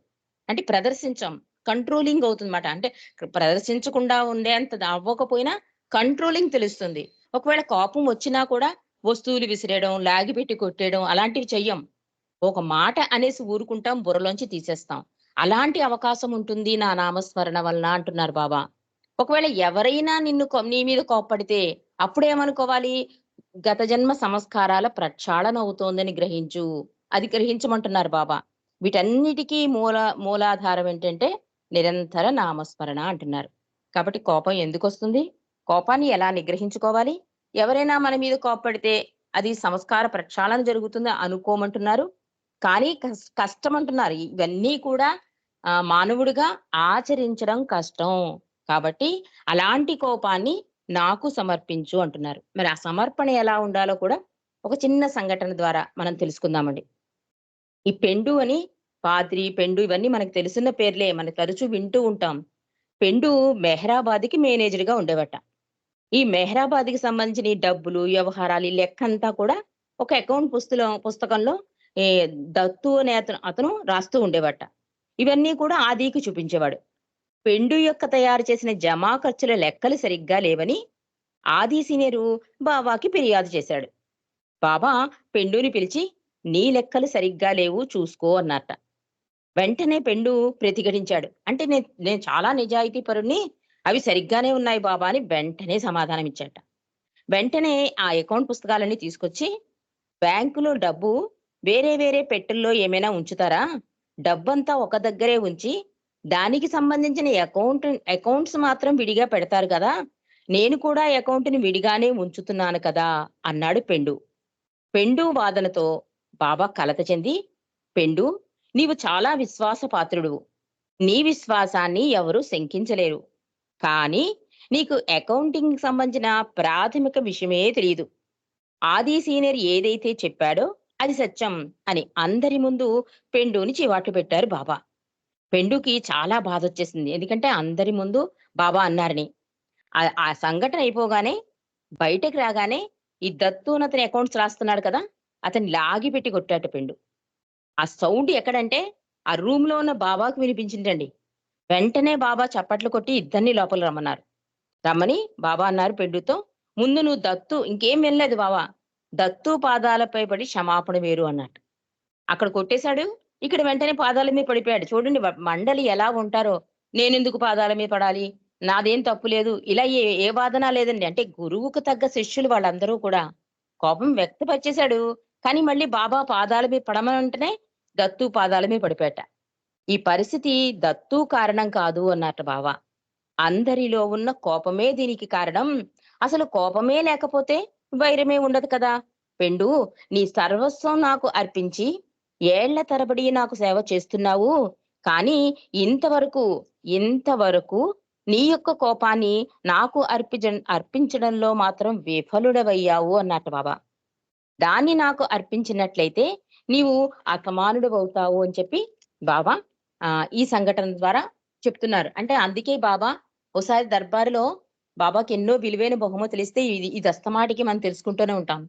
అంటే ప్రదర్శించం. కంట్రోలింగ్ అవుతుందన్నమాట. అంటే ప్రదర్శించకుండా ఉండేంత అవ్వకపోయినా కంట్రోలింగ్ తెలుస్తుంది. ఒకవేళ కోపం వచ్చినా కూడా వస్తువులు విసిరేయడం, లాగిపెట్టి కొట్టేయడం అలాంటివి చెయ్యం. ఒక మాట అనేసి ఊరుకుంటాం, బుర్రలోంచి తీసేస్తాం. అలాంటి అవకాశం ఉంటుంది నా నామస్మరణ వలన అంటున్నారు బాబా. ఒకవేళ ఎవరైనా నీ మీద కోప్పడితే అప్పుడేమనుకోవాలి? గత జన్మ సంస్కారాల ప్రక్షాళన అవుతోందని గ్రహించు. అది గ్రహించమంటున్నారు బాబా. వీటన్నిటికీ మూలాధారం ఏంటంటే నిరంతర నామస్మరణ అంటున్నారు. కాబట్టి కోపం ఎందుకొస్తుంది? కోపాన్ని ఎలా నిగ్రహించుకోవాలి? ఎవరైనా మన మీద కోప్పడితే అది సంస్కార ప్రక్షాళన జరుగుతుంది అనుకోమంటున్నారు. కానీ కష్టమంటున్నారు. ఇవన్నీ కూడా మానవుడిగా ఆచరించడం కష్టం. కాబట్టి అలాంటి కోపాన్ని నాకు సమర్పించు అంటున్నారు. మరి ఆ సమర్పణ ఎలా ఉండాలో కూడా ఒక చిన్న సంఘటన ద్వారా మనం తెలుసుకుందామండి. ఈ పెండు అని పాద్రి, పెండు ఇవన్నీ మనకు తెలిసిన పేర్లే. మనం తరచూ వింటూ ఉంటాం. పెండు మెహరాబాద్‌కి మేనేజర్‌గా ఉండేవట. ఈ మెహరాబాద్‌కి సంబంధించిన ఈ డబ్బులు, వ్యవహారాలు ఈ లెక్కంతా కూడా ఒక అకౌంట్ పుస్తకంలో ఏ దత్తు అనే అతను రాస్తూ ఉండేవాట. ఇవన్నీ కూడా ఆదికి చూపించేవాడు. పెండు యొక్క తయారు చేసిన జమా ఖర్చుల లెక్కలు సరిగ్గా లేవని ఆది సీనియరు బాబాకి ఫిర్యాదు చేశాడు. బాబా పెండుని పిలిచి నీ లెక్కలు సరిగ్గా లేవు చూసుకో అన్నట్ట. వెంటనే పెండు ప్రతిఘటించాడు. అంటే నేను చాలా నిజాయితీ పరుణ్ణి. అవి సరిగ్గానే ఉన్నాయి బాబా అని వెంటనే సమాధానం ఇచ్చాట. వెంటనే ఆ అకౌంట్ పుస్తకాలన్నీ తీసుకొచ్చి బ్యాంకులో డబ్బు వేరే వేరే పెట్టెల్లో ఏమైనా ఉంచుతారా? డబ్బంతా ఒక దగ్గరే ఉంచి, దానికి సంబంధించిన అకౌంట్స్ మాత్రం విడిగా పెడతారు కదా! నేను కూడా అకౌంట్‌ని విడిగానే ఉంచుతున్నాను కదా! అన్నాడు పెండు. పెండు వాదనతో బాబా కలత చెంది, పెండు నీవు చాలా విశ్వాసపాత్రుడువు. నీ విశ్వాసాన్ని ఎవరు శంకించలేరు. కానీ నీకు అకౌంటింగ్‌కి సంబంధించిన ప్రాథమిక విషయమే తెలీదు. ఆది సీనియర్ ఏదైతే చెప్పాడో అది సత్యం అని అందరి ముందు పెండుని చివాట్లు పెట్టారు బాబా. పెండుకి చాలా బాధొచ్చేసింది. ఎందుకంటే అందరి ముందు బాబా అన్నారని. ఆ సంఘటన అయిపోగానే బయటకి రాగానే ఈ దత్తు అని అతని అకౌంట్స్ రాస్తున్నాడు కదా! అతన్ని లాగిపెట్టి కొట్టాట పెండు. ఆ సౌండ్ ఎక్కడంటే ఆ రూమ్‌లో ఉన్న బాబాకి వినిపించిందండి. వెంటనే బాబా చప్పట్లు కొట్టి ఇద్దరిని లోపలికి రమ్మన్నారు. రమ్మని బాబా అన్నారు పెండుతో, "ముందు నువ్వు దత్తు ఇంకేం వినలేదు బావ. దత్తు పాదాలపై పడి క్షమాపణ వేరు" అన్నట్టు. అక్కడ కొట్టేశాడు. ఇక్కడ వెంటనే పాదాల మీద పడిపోయాడు. చూడండి మండలి ఎలా ఉంటారో. నేనెందుకు పాదాల మీద పడాలి? నాదేం తప్పు లేదు. ఇలా ఏ ఏ వాదన లేదండి. అంటే గురువుకు తగ్గ శిష్యులు వాళ్ళందరూ కూడా. కోపం వ్యక్తపరిచేశాడు. కానీ మళ్ళీ బాబా పాదాల మీద పడమనంటనే దత్తు పాదాల మీద పడిపోయాట. ఈ పరిస్థితి దత్తు కారణం కాదు అన్నట్ట బావ. అందరిలో ఉన్న కోపమే దీనికి కారణం. అసలు కోపమే లేకపోతే వైరమే ఉండదు కదా! పెండు నీ సర్వస్వం నాకు అర్పించి ఏళ్ల తరబడి నాకు సేవ చేస్తున్నావు. కానీ ఇంతవరకు, ఇంతవరకు నీ యొక్క కోపాన్ని నాకు అర్పించడంలో మాత్రం విఫలుడవయ్యావు అన్నట్టు బాబా. దాన్ని నాకు అర్పించినట్లయితే నీవు అసమానుడివవుతావు అని చెప్పి బాబా ఈ సంఘటన ద్వారా చెప్తున్నారు. అంటే అందుకే బాబా ఓసారి దర్బారులో బాబాకి ఎన్నో విలువైన బహుమతులిస్తే ఇది అస్తమాటికి మనం తెలుసుకుంటూనే ఉంటాం.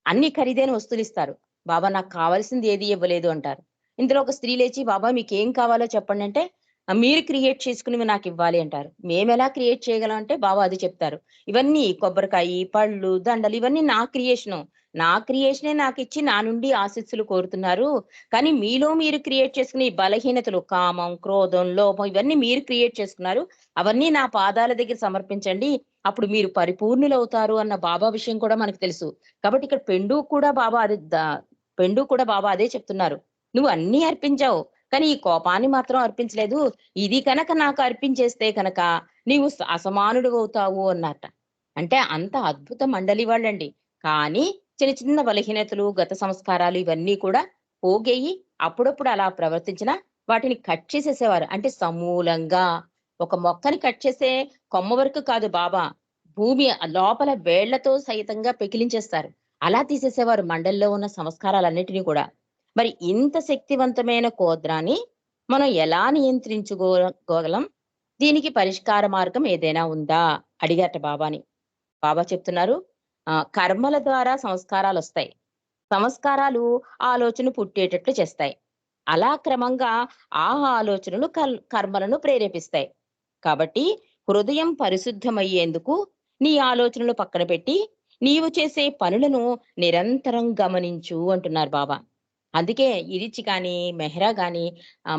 అన్ని ఖరీదైన వస్తువులిస్తారు. బాబా నాకు కావాల్సింది ఏది ఇవ్వలేదు అంటారు. ఇందులో ఒక స్త్రీ లేచి బాబా మీకేం కావాలో చెప్పండంటే, మీరు క్రియేట్ చేసుకున్నవి నాకివ్వాలి అంటారు. మేమెలా క్రియేట్ చేయగలం అంటే బాబా అది చెప్తారు. ఇవన్నీ కొబ్బరికాయి, పళ్ళు, దండలు ఇవన్నీ నా క్రియేషను. నా క్రియేషనే నాకిచ్చి నా నుండి ఆశీస్సులు కోరుతున్నారు. కానీ మీలో మీరు క్రియేట్ చేసుకునే ఈ బలహీనతలు కామం, క్రోధం, లోభం ఇవన్నీ మీరు క్రియేట్ చేసుకున్నారు. అవన్నీ నా పాదాల దగ్గర సమర్పించండి. అప్పుడు మీరు పరిపూర్ణులవుతారు అన్న బాబా విషయం కూడా మనకు తెలుసు. కాబట్టి ఇక్కడ పెండు కూడా బాబా అదే చెప్తున్నారు. నువ్వు అన్నీ అర్పించావు. కానీ ఈ కోపాన్ని మాత్రం అర్పించలేదు. ఇది కనక నాకు అర్పించేస్తే కనుక నీవు అసమానుడివవుతావు అన్నట్ట. అంటే అంత అద్భుత మండలి వాళ్ళండి. కానీ చిన్న చిన్న బలహీనతలు, గత సంస్కారాలు ఇవన్నీ కూడా పోగయ్యి అప్పుడప్పుడు అలా ప్రవర్తించినా వాటిని కట్ చేసేసేవారు. అంటే సమూలంగా ఒక మొక్కని కట్ చేసే కొమ్మ వరకు కాదు బాబా. భూమి లోపల వేళ్ళతో సహితంగా పెకిలించేస్తారు. అలా తీసేసేవారు మండలిలో ఉన్న సంస్కారాలన్నిటిని కూడా. మరి ఇంత శక్తివంతమైన కోద్రాని మనం ఎలా గోగలం? దీనికి పరిష్కార మార్గం ఏదైనా ఉందా? అడిగారట బాబాని. బాబా చెప్తున్నారు, కర్మల ద్వారా సంస్కారాలొస్తాయి. సంస్కారాలు ఆలోచన పుట్టేటట్లు చేస్తాయి. అలా క్రమంగా ఆ ఆలోచనలు కర్మలను ప్రేరేపిస్తాయి. కాబట్టి హృదయం పరిశుద్ధమయ్యేందుకు నీ ఆలోచనలు పక్కన పెట్టి నీవు చేసే పనులను నిరంతరం గమనించు అంటున్నారు బాబా. అందుకే ఇరిచి గాని, మెహ్రా గాని,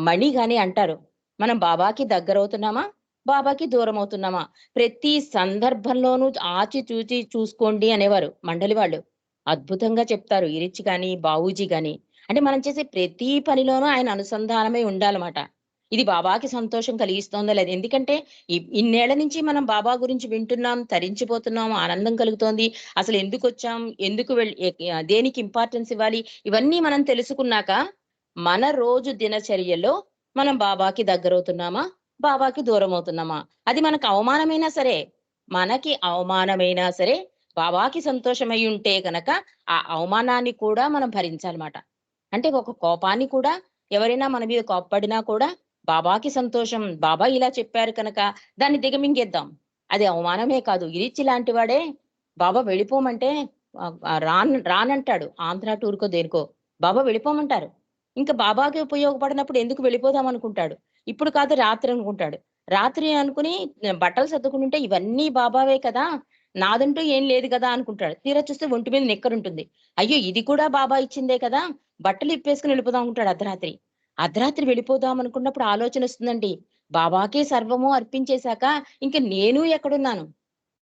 మణి గాని అంటారు. మనం బాబాకి దగ్గరవుతున్నామా? బాబాకి దూరమవుతున్నామా? ప్రతి సందర్భంలోనూ ఆచితూచి చూసుకోండి అనేవారు మండలి వాళ్ళు. అద్భుతంగా చెప్తారు ఇరిచి గాని, బావూజీ గాని. అంటే మనం చేసే ప్రతి పనిలోనూ ఆయన అనుసంధానమై ఉండాలమాట. ఇది బాబాకి సంతోషం కలిగిస్తోందా లేదా? ఎందుకంటే ఇన్నేళ్ల నుంచి మనం బాబా గురించి వింటున్నాం, తరించిపోతున్నాం, ఆనందం కలుగుతోంది. అసలు ఎందుకొచ్చాం? ఎందుకు దేనికి ఇంపార్టెన్స్ ఇవ్వాలి? ఇవన్నీ మనం తెలుసుకున్నాక, మన రోజు దినచర్యలో మనం బాబాకి దగ్గరవుతున్నామా? బాబాకి దూరమవుతున్నామా? అది మనకు అవమానమైనా సరే, మనకి అవమానమైనా సరే, బాబాకి సంతోషమై ఉంటే గనక, ఆ అవమానాన్ని కూడా మనం భరించాలమాట. అంటే ఒక కోపాన్ని కూడా ఎవరైనా మన మీద కోప్పడినా కూడా బాబాకి సంతోషం. బాబా ఇలా చెప్పారు కనుక దాన్ని దిగమింగేద్దాం. అది అవమానమే కాదు. ఇరిచి లాంటి వాడే బాబా వెళ్ళిపోమంటే రానంటాడు. ఆంధ్ర టూర్‌కో దేనికో. బాబా వెళ్ళిపోమంటారు. ఇంక బాబాకి ఉపయోగపడినప్పుడు ఎందుకు వెళ్ళిపోదాం అనుకుంటాడు. ఇప్పుడు కాదు రాత్రి అనుకుంటాడు. రాత్రి అనుకుని బట్టలు సర్దుకుంటుంటే ఇవన్నీ బాబావే కదా! నాదంటూ ఏం లేదు గదా! అనుకుంటాడు. తీరా చూస్తే ఒంటి మీద నిక్కరుంటుంది. అయ్యో! ఇది కూడా బాబా ఇచ్చిందే కదా! బట్టలు ఇప్పేసుకొని వెళ్ళిపోదాం అనుకుంటాడు అర్ధరాత్రి. అర్ధరాత్రి వెళ్ళిపోదాం అనుకున్నప్పుడు ఆలోచనొస్తుందండి. బాబాకే సర్వము అర్పించేశాక ఇంక నేను ఎక్కడున్నాను?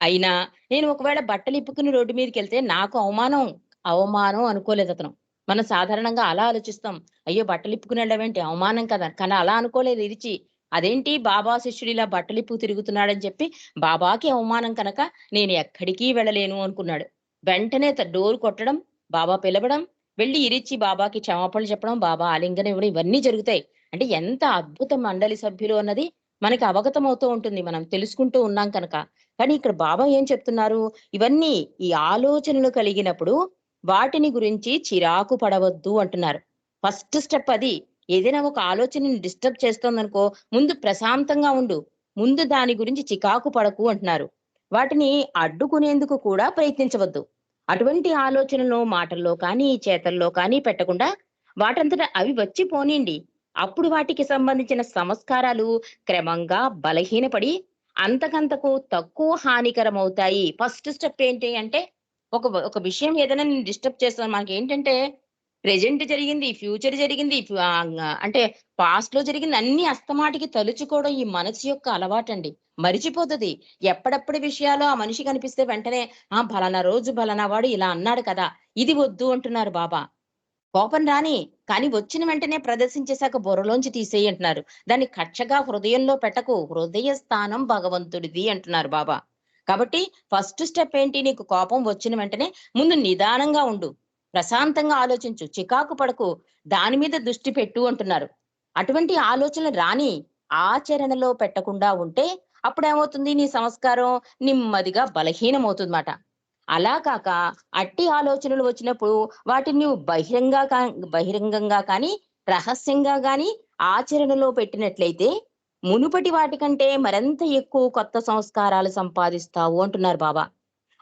అయినా నేను ఒకవేళ బట్టలిప్పుకుని రోడ్డు మీదకెళ్తే నాకు అవమానం, అవమానం అనుకోలేదతను. మనం సాధారణంగా అలా ఆలోచిస్తాం. అయ్యో! బట్టలిప్పుకుని వెళ్ళడమేంటి అవమానం కదా! కానీ అలా అనుకోలేదు ఇరిచి. అదేంటి బాబా శిష్యుడు ఇలా బట్టలిప్పుకు తిరుగుతున్నాడని చెప్పి బాబాకి అవమానం కనుక నేను ఎక్కడికి వెళ్ళలేను అనుకున్నాడు. వెంటనే డోర్ కొట్టడం, బాబా పిలవడం, వెళ్లి ఇరిచి బాబాకి క్షమాపణలు చెప్పడం, బాబా ఆలింగనం ఇవ్వడం ఇవన్నీ జరుగుతాయి. అంటే ఎంత అద్భుత మండలి సభ్యులు అన్నది మనకి అవగతమవుతూ ఉంటుంది. మనం తెలుసుకుంటూ ఉన్నాం కనుక. కానీ ఇక్కడ బాబా ఏం చెప్తున్నారు? ఇవన్నీ ఈ ఆలోచనలు కలిగినప్పుడు వాటిని గురించి చిరాకు పడవద్దు అంటున్నారు. ఫస్ట్ స్టెప్ అది. ఏదైనా ఒక ఆలోచనని డిస్టర్బ్ చేస్తోందనుకో, ముందు ప్రశాంతంగా ఉండు. ముందు దాని గురించి చికాకు పడకు అంటున్నారు. వాటిని అడ్డుకునేందుకు కూడా ప్రయత్నించవద్దు. అటువంటి ఆలోచనలను మాటల్లో కానీ, చేతల్లో కానీ పెట్టకుండా వాటంతట అవి వచ్చి పోనీయండి. అప్పుడు వాటికి సంబంధించిన సంస్కారాలు క్రమంగా బలహీనపడి అంతకంతకు తక్కువ హానికరమవుతాయి. ఫస్ట్ స్టెప్ ఏంటి అంటే, ఒక విషయం ఏదైనా నేను డిస్టర్బ్ చేస్తాను. మనకేంటంటే, ప్రెజెంట్ జరిగింది, ఫ్యూచర్ జరిగింది, అంటే పాస్ట్‌లో జరిగింది అన్నీ అస్తమాటికి తలుచుకోవడం ఈ మనసు యొక్క అలవాటండి. మరిచిపోతది. ఎప్పుడెప్పుడు విషయాలు ఆ మనిషి కనిపిస్తే వెంటనే, ఫలానా రోజు ఫలానా వాడు ఇలా అన్నాడు కదా! ఇది వద్దు అంటున్నారు బాబా. కోపం రాని, కానీ వచ్చిన వెంటనే ప్రదర్శించేసాక బుర్రలోంచి తీసేయి అంటున్నారు. దాన్ని కక్షగా హృదయంలో పెట్టకు. హృదయ స్థానం భగవంతుడిది అంటున్నారు బాబా. కాబట్టి ఫస్ట్ స్టెప్ ఏంటి? నీకు కోపం వచ్చిన వెంటనే ముందు నిదానంగా ఉండు. ప్రశాంతంగా ఆలోచించు. చికాకు పడకు. దాని మీద దృష్టి పెట్టు అంటున్నారు. అటువంటి ఆలోచనలు రాని, ఆచరణలో పెట్టకుండా ఉంటే అప్పుడేమవుతుంది? నీ సంస్కారం నెమ్మదిగా బలహీనమవుతుందమాట. అలా కాక అట్టి ఆలోచనలు వచ్చినప్పుడు వాటిని నువ్వు బహిరంగంగా కానీ, రహస్యంగా గాని ఆచరణలో పెట్టినట్లయితే మునుపటి వాటికంటే మరింత ఎక్కువ కొత్త సంస్కారాలు సంపాదిస్తావు అంటున్నారు బాబా.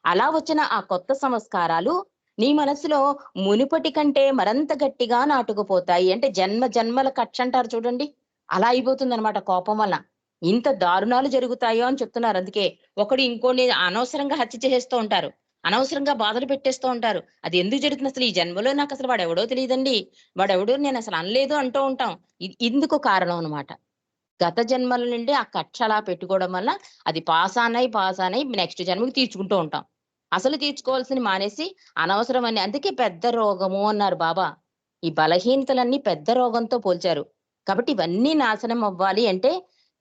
అలా వచ్చిన ఆ కొత్త సంస్కారాలు నీ మనసులో మునుపటి కంటే మరింత గట్టిగా నాటుకుపోతాయి. అంటే జన్మ జన్మల కక్ష అంటారు చూడండి. అలా అయిపోతుందన్నమాట కోపం వల్ల. ఇంత దారుణాలు జరుగుతాయో అని చెప్తున్నారు. అందుకే ఒకడు ఇంకోడిని అనవసరంగా హత్య చేసేస్తూ ఉంటారు. అనవసరంగా బాధలు పెట్టేస్తూ ఉంటారు. అది ఎందుకు జరుగుతుంది అసలు ఈ జన్మలో నాకసలు వాడెవడో తెలీదండి. వాడెవడో నేనసలు అనలేదు అంటూ ఉంటాం. ఇందుకు కారణం అన్నమాట. గత జన్మల నుండి ఆ కక్ష అలా పెట్టుకోవడం వల్ల అది పాసానయి నెక్స్ట్ జన్మకి తీర్చుకుంటూ ఉంటాం. అసలు తీర్చుకోవాల్సింది మానేసి అనవసరమని అందుకే పెద్ద రోగము అన్నారు బాబా. ఈ బలహీనతలన్నీ పెద్ద రోగంతో పోల్చారు. కాబట్టి ఇవన్నీ నాశనం అవ్వాలి అంటే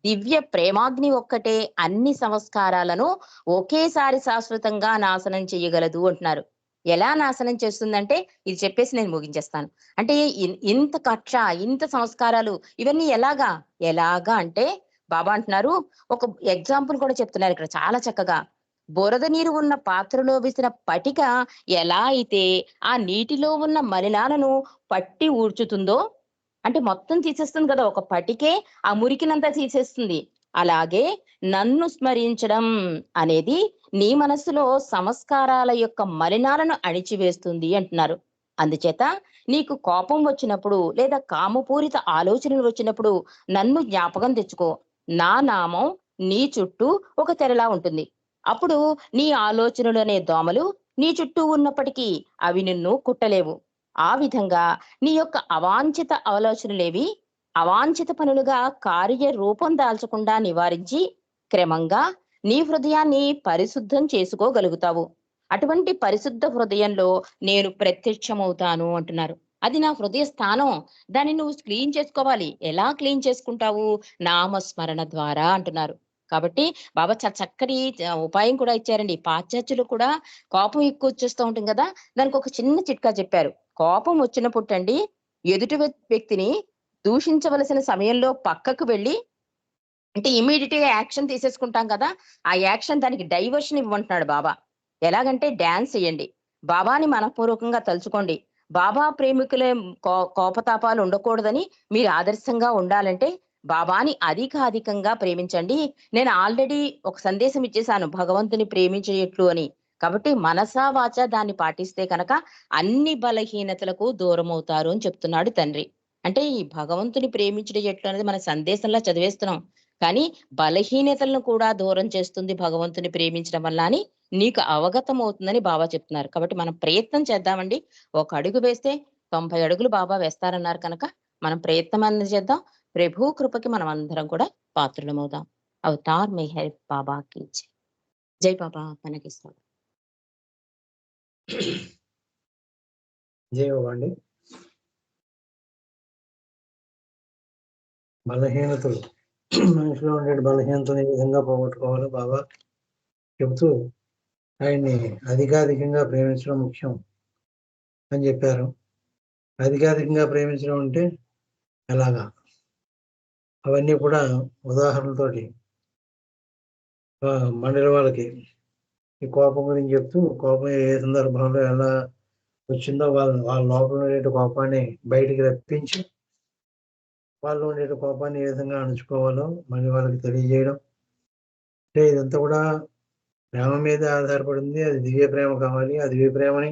దివ్య ప్రేమాగ్ని ఒక్కటే అన్ని సంస్కారాలను ఒకేసారి శాశ్వతంగా నాశనం చెయ్యగలదు అంటున్నారు. ఎలా నాశనం చేస్తుందంటే ఇది చెప్పేసి నేను ముగించేస్తాను. అంటే ఇంత కక్ష, ఇంత సంస్కారాలు ఇవన్నీ ఎలాగా అంటే బాబా అంటున్నారు, ఒక ఎగ్జాంపుల్ కూడా చెప్తున్నారు ఇక్కడ చాలా చక్కగా. బురద నీరు ఉన్న పాత్రలో వేసిన పటిక ఎలా అయితే ఆ నీటిలో ఉన్న మలినాలను పట్టి ఊడ్చుతుందో, అంటే మొత్తం తీసేస్తుంది కదా! ఒక పటికే ఆ మురికినంతా తీసేస్తుంది. అలాగే నన్ను స్మరించడం అనేది నీ మనస్సులో సంస్కారాల యొక్క మలినాలను అణిచివేస్తుంది అంటున్నారు. అందుచేత నీకు కోపం వచ్చినప్పుడు లేదా కామపూరిత ఆలోచనలు వచ్చినప్పుడు నన్ను జ్ఞాపకం తెచ్చుకో. నా నామం నీ చుట్టూ ఒక తెరలా ఉంటుంది. అప్పుడు నీ ఆలోచనలనే దోమలు నీ చుట్టూ ఉన్నప్పటికీ అవి నిన్ను కుట్టలేవు. ఆ విధంగా నీ యొక్క అవాంఛిత ఆలోచనలేవి అవాంఛిత పనులుగా కార్యరూపం దాల్చకుండా నివారించి క్రమంగా నీ హృదయాన్ని పరిశుద్ధం చేసుకోగలుగుతావు. అటువంటి పరిశుద్ధ హృదయంలో నేను ప్రత్యక్షమవుతాను అంటున్నారు. అది నా హృదయ స్థానం. దాన్ని నువ్వు క్లీన్ చేసుకోవాలి. ఎలా క్లీన్ చేసుకుంటావు? నామస్మరణ ద్వారా అంటున్నారు. కాబట్టి బాబా చాలా చక్కటి ఉపాయం కూడా ఇచ్చారండి. పాశ్చాత్యులు కూడా కోపం ఎక్కువ వచ్చేస్తూ ఉంటుంది కదా! దానికి ఒక చిన్న చిట్కా చెప్పారు. కోపం వచ్చినప్పుటండి ఎదుటి వ్యక్తిని దూషించవలసిన సమయంలో పక్కకు వెళ్లి, అంటే ఇమ్మీడియేట్‌గా యాక్షన్ తీసేసుకుంటాం కదా! ఆ యాక్షన్ దానికి డైవర్షన్ ఇవ్వమంటున్నాడు బాబా. ఎలాగంటే డాన్స్ ఎయండి. బాబాని మనఃపూర్వకంగా తలుచుకోండి. బాబా ప్రేమికులే కోపతాపాలు ఉండకూడదని మీరు ఆదర్శంగా ఉండాలంటే బాబాని అధికాధికంగా ప్రేమించండి. నేను ఆల్రెడీ ఒక సందేశం ఇచ్చేసాను భగవంతుని ప్రేమించేయట్లు అని. కాబట్టి మనసా, వాచా దాన్ని పాటిస్తే కనుక అన్ని బలహీనతలకు దూరమవుతారు అని చెప్తున్నాడు తండ్రి. అంటే ఈ భగవంతుని ప్రేమించుట ఎట్లు అనేది మన సందేశంలా చదివేస్తున్నాం. కానీ బలహీనతలను కూడా దూరం చేస్తుంది భగవంతుని ప్రేమించడం వల్ల అని నీకు అవగతం అవుతుందని బాబా చెప్తున్నారు. కాబట్టి మనం ప్రయత్నం చేద్దామండి. ఒక అడుగు వేస్తే 90 అడుగులు బాబా వేస్తారన్నారు కనుక మనం ప్రయత్నం అనేది చేద్దాం. ప్రభు కృపకి మనం అందరం కూడా పాత్రులమవుదాం. అవతార్ మే హై బాబా కీ జై. జై బాబా మనకి స్వాగతం. జై బాబా అండి. బలహీనతలు మనిషిలో ఉండే బలహీనతను ఏ విధంగా పోగొట్టుకోవాలో బాబా చెబుతూ ఆయన్ని అధికాధికంగా ప్రేమించడం ముఖ్యం అని చెప్పారు. అధికాధికంగా ప్రేమించడం అంటే ఎలాగా? అవన్నీ కూడా ఉదాహరణతోటి మండలి వాళ్ళకి ఈ కోపం గురించి చెప్తూ, కోపం ఏ సందర్భంలో ఎలా వచ్చిందో వాళ్ళ లోపల ఉండే కోపాన్ని బయటికి రప్పించి వాళ్ళు ఉండే కోపాన్ని ఏ విధంగా అణుచుకోవాలో మళ్ళీ వాళ్ళకి తెలియజేయడం. అంటే ఇదంతా కూడా ప్రేమ మీద ఆధారపడింది. అది దివ్య ప్రేమ కావాలి. ఆ దివ్య ప్రేమని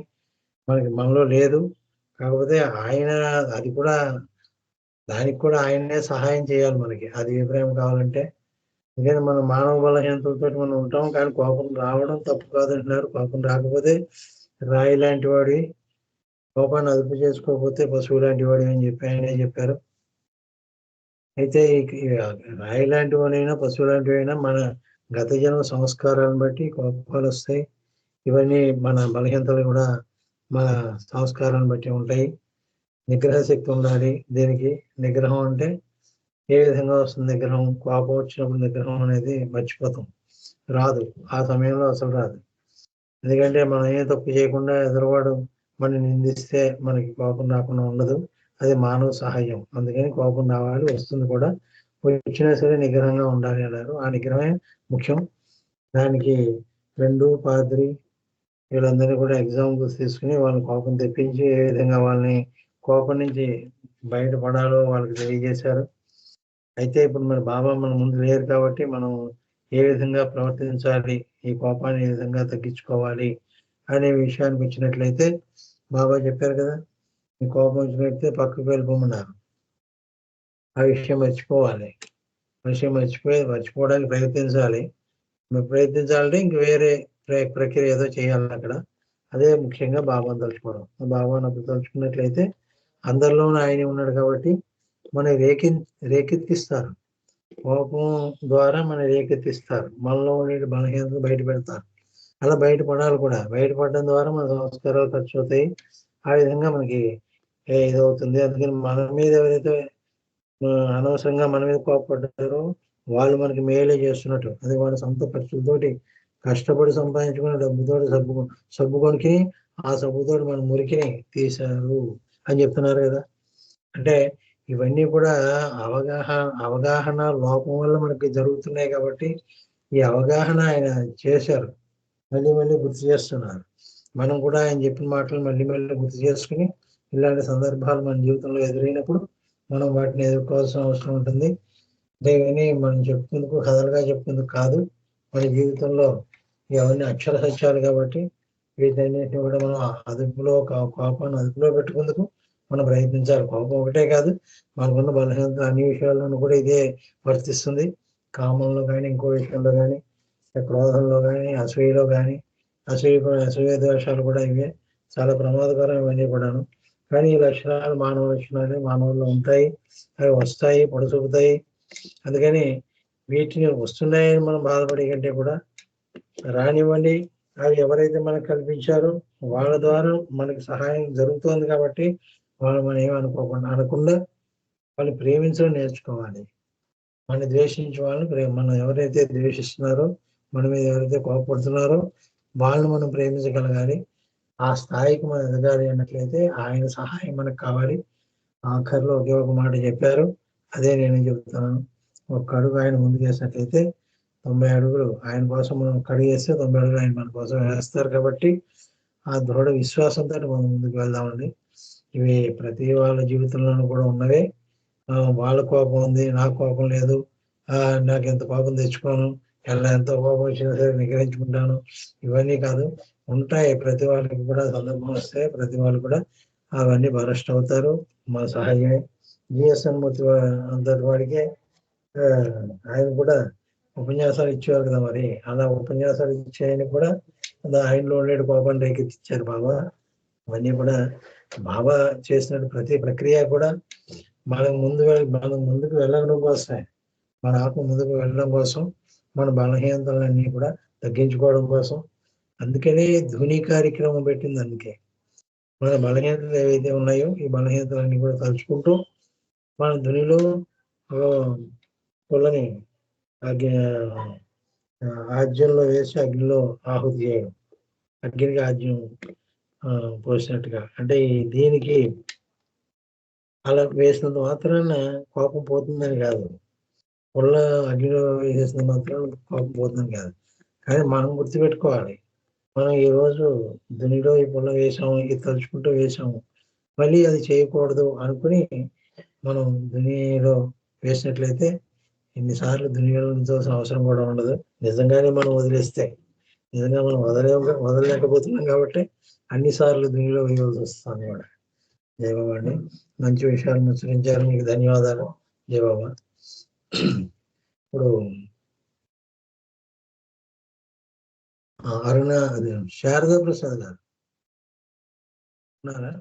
మనలో లేదు. కాకపోతే ఆయన అది కూడా దానికి కూడా ఆయన్నే సహాయం చేయాలి మనకి. ఆ దివ్య ప్రేమ కావాలంటే. ఎందుకంటే మనం మానవ బలహీనతలతోటి మనం ఉంటాం. కానీ కోపం రావడం తప్పు కాదంటున్నారు. కోపం రాకపోతే రాయి లాంటి వాడివి, కోపాన్ని అదుపు చేసుకోకపోతే పశువు లాంటి వాడివి అని చెప్పి ఆయనే చెప్పారు. అయితే రాయి లాంటి వాడైనా పశువు లాంటివైనా మన గత జన్మ సంస్కారాలను బట్టి కోపాలు వస్తాయి. ఇవన్నీ మన బలహీనతలు కూడా మన సంస్కారాన్ని బట్టి ఉంటాయి. నిగ్రహ శక్తి ఉండాలి దీనికి. నిగ్రహం అంటే ఏ విధంగా వస్తుంది నిగ్రహం? కోపం వచ్చినప్పుడు నిగ్రహం అనేది మర్చిపోతాం, రాదు. ఆ సమయంలో అసలు రాదు. ఎందుకంటే మనం ఏ తప్పు చేయకుండా ఎదురువాడు మనం నిందిస్తే మనకి కోపం రాకుండా ఉండదు. అది మానవ సహజం. అందుకని కోపం రావాలి, వస్తుంది కూడా. వచ్చినా సరే నిగ్రహంగా ఉండాలి అన్నారు. ఆ నిగ్రహమే ముఖ్యం. దానికి ఫ్రెండు, పాద్రి వీళ్ళందరినీ కూడా ఎగ్జాంపుల్స్ తీసుకుని వాళ్ళని కోపం తెప్పించి ఏ విధంగా వాళ్ళని కోపం నుంచి బయటపడాలో వాళ్ళకి తెలియజేశారు. అయితే ఇప్పుడు మన బాబా మన ముందు లేరు కాబట్టి మనం ఏ విధంగా ప్రవర్తించాలి, ఈ కోపాన్ని ఏ విధంగా తగ్గించుకోవాలి అనే విషయానికి వచ్చినట్లయితే బాబా చెప్పారు కదా, ఈ కోపం వచ్చినట్లయితే పక్కకు వెళ్ళిపోమన్నారు. ఆ విషయం మర్చిపోవాలి. మర్చిపోవడానికి ప్రయత్నించాలి. ప్రయత్నించాలంటే ఇంక వేరే ప్రక్రియ ఏదో చేయాలి అక్కడ. అదే ముఖ్యంగా బాబాను తలుచుకోవడం. బాబాను అప్పుడు తలుచుకున్నట్లయితే అందరిలోనూ ఆయనే ఉన్నాడు కాబట్టి మనం రేకెత్తిస్తారు. కోపం ద్వారా మనం రేకెత్తిస్తారు. మనలో ఉండే బలహీనతలు బయట పెడతారు. అలా బయటపడాలి కూడా. బయటపడడం ద్వారా మన సంస్కారాలు ఖర్చు అవుతాయి. ఆ విధంగా మనకి ఇదవుతుంది. అందుకని మన మీద ఎవరైతే అనవసరంగా మన మీద కోపపడ్డారో వాళ్ళు మనకి మేలే చేస్తున్నట్టు. అది వాళ్ళ సొంత ఖర్చులతోటి కష్టపడి సంపాదించుకున్న డబ్బుతోటి సబ్బు కొనికి ఆ సబ్బుతో మన మురికిని తీశారు అని చెప్తున్నారు కదా. అంటే ఇవన్నీ కూడా అవగాహన లోపం వల్ల మనకి జరుగుతున్నాయి కాబట్టి ఈ అవగాహన ఆయన చేశారు, మళ్ళీ మళ్ళీ గుర్తు చేస్తున్నారు. మనం కూడా ఆయన చెప్పిన మాటలు మళ్ళీ మళ్ళీ గుర్తు చేసుకుని ఇలాంటి సందర్భాలు మన జీవితంలో ఎదురైనప్పుడు మనం వాటిని ఎదుర్కోవాల్సిన అవసరం ఉంటుంది. ఇవన్నీ మనం చెప్పుకుందుకు కథలుగా చెప్పుకుందుకు కాదు, మన జీవితంలో ఇవన్నీ అక్షర సత్యాలు కాబట్టి వీటన్నిటిని కూడా మనం అదుపులో కోపాన్ని అదుపులో పెట్టుకుందుకు మనం ప్రయత్నించాలి. కోపం ఒకటే కాదు, మనకున్న బలహీనత అన్ని విషయాల్లోనూ కూడా ఇదే వర్తిస్తుంది. కామంలో కానీ, ఇంకో విషయంలో కానీ, క్రోధంలో కానీ, అసూయలో కానీ, అసూయ దోషాలు కూడా ఇవే చాలా ప్రమాదకరం ఇవన్నీ కూడాను. కానీ ఈ లక్షణాలు మానవ లక్షణాలు మానవుల్లో ఉంటాయి, అవి వస్తాయి, పొడసూపుతాయి. అందుకని వీటిని వస్తున్నాయని మనం బాధపడే కంటే కూడా రానివ్వండి, అవి ఎవరైతే మనకు కల్పించారో వాళ్ళ ద్వారా మనకి సహాయం జరుగుతోంది కాబట్టి వాళ్ళు మనం ఏమనుకోకుండా అనకుండా వాళ్ళు ప్రేమించడం నేర్చుకోవాలి. మనం ద్వేషించే వాళ్ళని మనం ఎవరైతే ద్వేషిస్తున్నారో, మన మీద ఎవరైతే కోపపడుతున్నారో వాళ్ళని మనం ప్రేమించగలగాలి. ఆ స్థాయికి మనం ఎదగాలి అన్నట్లయితే ఆయన సహాయం మనకు కావాలి. ఆఖరిలో ఒకే ఒక మాట చెప్పారు, అదే నేను చెబుతున్నాను. ఒక్క అడుగు ఆయన ముందుకు వేసినట్లయితే 90 అడుగులు ఆయన కోసం మనం కడిగేస్తే 90 అడుగులు ఆయన మన కోసం వేస్తారు. కాబట్టి ఆ దృఢ విశ్వాసంతో మనం ముందుకు వెళ్దామండి. ఇవి ప్రతి వాళ్ళ జీవితంలోనూ కూడా ఉన్నవే. వాళ్ళ కోపం ఉంది, నాకు కోపం లేదు, నాకు ఎంత కోపం తెచ్చుకోను, ఎంత కోపం వచ్చినా సరే నిగ్రహించుకుంటాను, ఇవన్నీ కాదు. ఉంటాయి, ప్రతి వాళ్ళకి కూడా సందర్భం వస్తే ప్రతి వాళ్ళు కూడా అవన్నీ బరస్ట్ అవుతారు, మన సహజమే. జిఎస్ఎన్ మూర్తి అంతటి వాడికే ఆయన కూడా ఉపన్యాసాలు ఇచ్చేవారు కదా. మరి అలా ఉపన్యాసాలు ఇచ్చేయని కూడా ఆయనలో ఉండే కోపాన్ని రేకెత్తిచ్చారు బాబా. అవన్నీ కూడా బాబా చేసిన ప్రతి ప్రక్రియ కూడా మనం ముందుకు వెళ్ళడం కోసమే, మన ఆత్మ ముందుకు వెళ్ళడం కోసం, మన బలహీనతలన్నీ కూడా తగ్గించుకోవడం కోసం. అందుకనే ధ్వని కార్యక్రమం పెట్టింది. అందుకే మన బలహీనతలు ఏవైతే ఉన్నాయో ఈ బలహీనతలన్నీ కూడా తలుచుకుంటూ మన ధ్వనిలో పుల్లని ఆజ్యంలో వేసి అగ్నిలో ఆహుతి చేయడం, అగ్నికి ఆజ్యం పోసినట్టుగా. అంటే దీనికి అలా వేసినంత మాత్రాన కోపం పోతుందని కాదు, పుల్ల అగ్నిలో వేసేసిన మాత్రం కోపం పోతుందని కాదు. కానీ మనం గుర్తుపెట్టుకోవాలి, మనం ఈరోజు దునిలో ఈ పుల్ల వేసాము, ఇది తలుచుకుంటూ వేసాము, మళ్ళీ అది చేయకూడదు అనుకుని మనం దునిలో వేసినట్లయితే ఇన్నిసార్లు దునిలో ఉంచాల్సిన అవసరం కూడా ఉండదు. నిజంగానే మనం వదిలేస్తే, నిజంగా మనం వదలలేకపోతున్నాం కాబట్టి అన్నిసార్లు దునిలో వేయవలసి వస్తుంది కూడా. జయబాబా అండి, మంచి విషయాలు ముచ్చరించారు, మీకు ధన్యవాదాలు. జయబాబా. ఇప్పుడు అరుణ, అది శారదా ప్రసాద్ గారు ఉన్నారా?